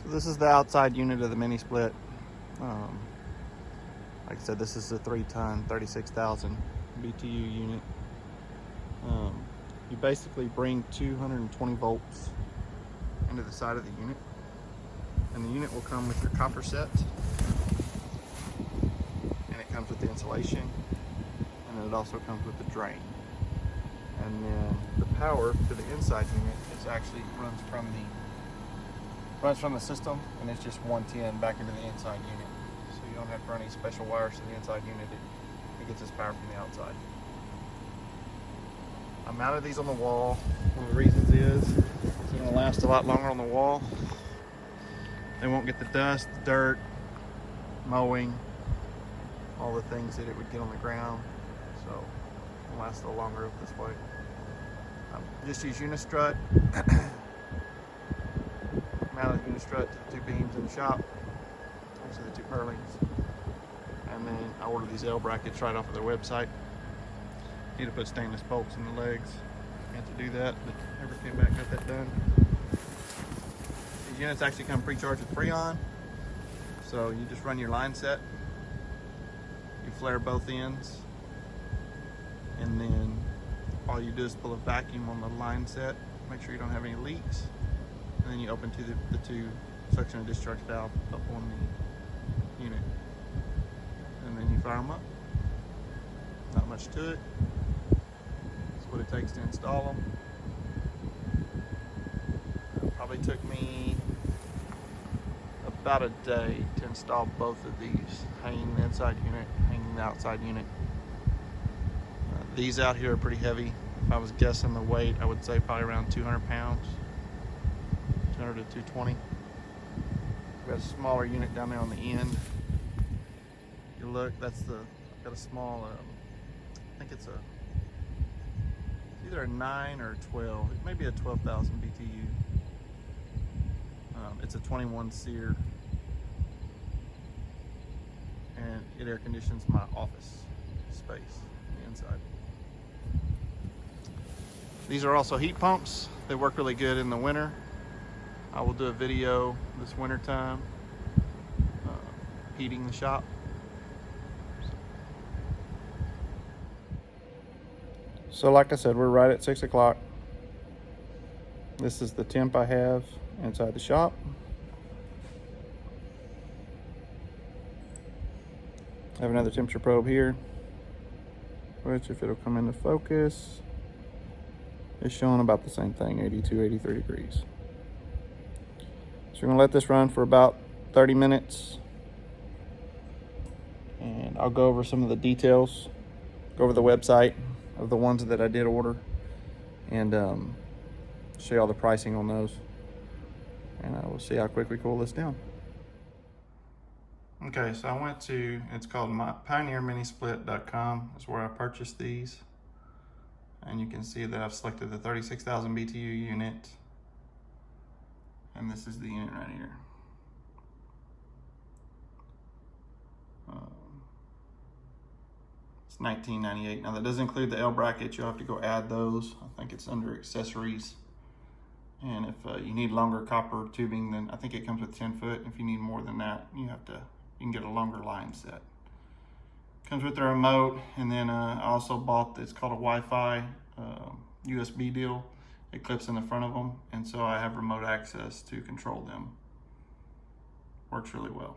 This is the outside unit of the mini split. Like I said, this is a 3-ton, 36,000 BTU unit. You basically bring 220 volts into the side of the unit, and the unit will come with your copper set, and it comes with the insulation, and it also comes with the drain. And then the power to the inside unit is actually runs from the system, and it's just 110 back into the inside unit. So you don't have to run any special wires to the inside unit. It gets its power from the outside. I mounted these on the wall. One of the reasons is it's going to last a lot longer on the wall. They won't get the dust, the dirt, mowing, all the things that it would get on the ground. So it'll last a little longer this way. Just use Unistrut. Mounted Unistrut to the 2 beams in the shop. These are the 2 purlins. And then I ordered these L brackets right off of their website. Need to put stainless bolts in the legs. Had to do that, but never came back and got that done. These units actually come pre-charged with Freon. So you just run your line set. You flare both ends. And then all you do is pull a vacuum on the line set. Make sure you don't have any leaks. And then you open to the 2 suction and discharge valve up on the unit. And then you fire them up. Not much to it. That's what it takes to install them. It probably took me about a day to install both of these, hanging the inside unit, hanging the outside unit. These out here are pretty heavy. If I was guessing the weight, I would say probably around 200 pounds, 200 to 220. We got a smaller unit down there on the end. You look, that's got a small, I think it's either a 9 or a 12. It may be a 12,000 BTU. It's a 21 SEER, and it air conditions my office space on the inside. These are also heat pumps. They work really good in the winter. I will do a video this winter time heating the shop. So like I said, we're right at 6 o'clock. This is the temp I have inside the shop. I have another temperature probe here, which if it'll come into focus, is showing about the same thing, 82, 83 degrees. So we're gonna let this run for about 30 minutes. And I'll go over some of the details, go over the website of the ones that I did order, and show you all the pricing on those. And we'll see how quick we cool this down. Okay, so I went to, it's called PioneerMiniSplit.com. That's where I purchased these. And you can see that I've selected the 36,000 BTU unit. And this is the unit right here. It's $19.98. Now that doesn't include the L brackets. You'll have to go add those. I think it's under accessories. And if you need longer copper tubing, then I think it comes with 10 foot. If you need more than that, you can get a longer line set. Comes with the remote, and then I also bought, it's called a Wi-Fi USB deal. It clips in the front of them, and so I have remote access to control them. Works really well.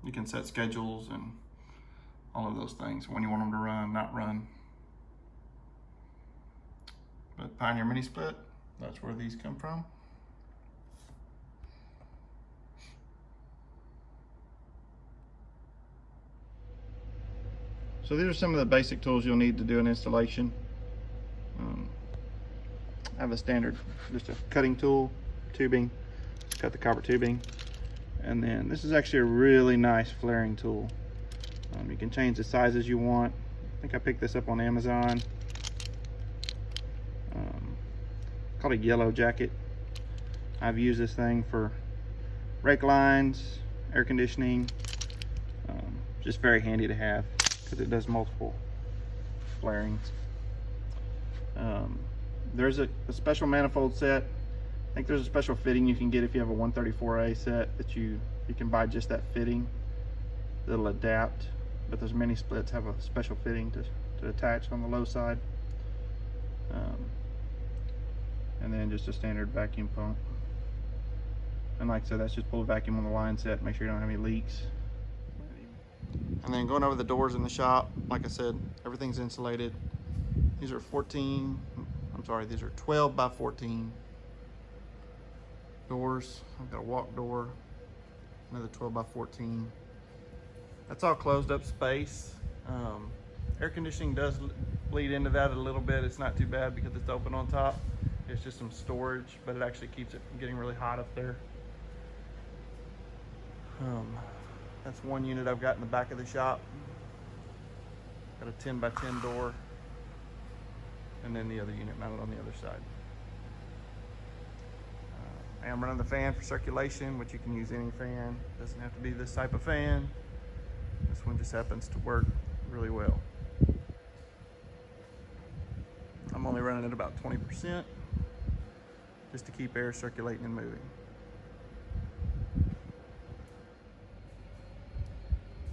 You can set schedules and all of those things when you want them to run, not run. But Pioneer Mini Split, that's where these come from. So these are some of the basic tools you'll need to do an installation. I have a standard, just a cutting tool, tubing, just cut the copper tubing. And then this is actually a really nice flaring tool. You can change the sizes you want. I think I picked this up on Amazon. Called a Yellow Jacket. I've used this thing for rake lines, air conditioning. Just very handy to have because it does multiple flarings. There's a special manifold set think there's a special fitting you can get if you have a 134A set that you can buy just that fitting that'll adapt, but those mini splits have a special fitting to attach on the low side. And then just a standard vacuum pump. And like I said, that's just pull a vacuum on the line set, make sure you don't have any leaks. And then going over the doors in the shop, like I said, everything's insulated. These are 12 by 14 doors. I've got a walk door, another 12 by 14. That's all closed up space. Air conditioning does bleed into that a little bit. It's not too bad because it's open on top. It's just some storage, but it actually keeps it from getting really hot up there. That's one unit I've got in the back of the shop. Got a 10 by 10 door, and then the other unit mounted on the other side. I am running the fan for circulation, which you can use any fan. Doesn't have to be this type of fan. This one just happens to work really well. I'm only running at about 20% just to keep air circulating and moving.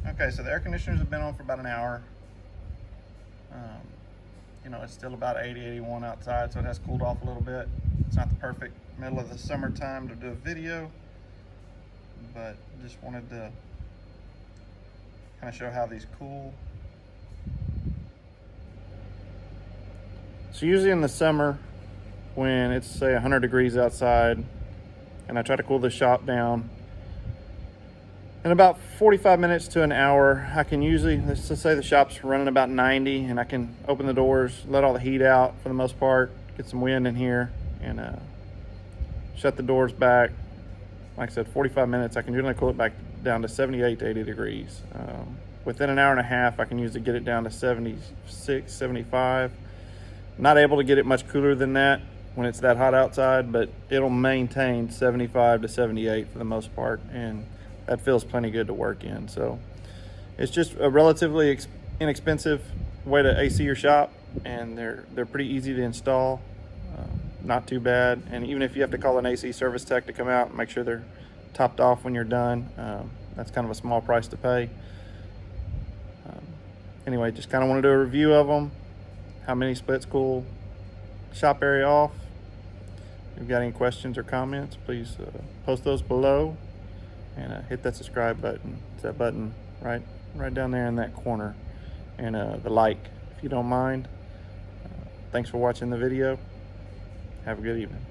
Okay, so the air conditioners have been on for about an hour. You know, it's still about 80, 81 outside, so it has cooled off a little bit. It's not the perfect middle of the summertime to do a video, but just wanted to kind of show how these cool. So usually in the summer, when it's say 100 degrees outside, and I try to cool the shop down, in about 45 minutes to an hour, I can usually, let's just say the shop's running about 90, and I can open the doors, let all the heat out for the most part, get some wind in here, and shut the doors back. Like I said, 45 minutes, I can generally cool it back down to 78 to 80 degrees. Within an hour and a half, I can usually get it down to 76, 75. Not able to get it much cooler than that when it's that hot outside, but it'll maintain 75 to 78 for the most part, and that feels plenty good to work in. So it's just a relatively inexpensive way to AC your shop, and they're pretty easy to install, not too bad. And even if you have to call an AC service tech to come out and make sure they're topped off when you're done, that's kind of a small price to pay. Anyway, just kind of want to do a review of them, how mini splits cool shop area off. If you've got any questions or comments, please post those below, and hit that subscribe button. It's that button right down there in that corner, and the like if you don't mind. Thanks for watching the video. Have a good evening.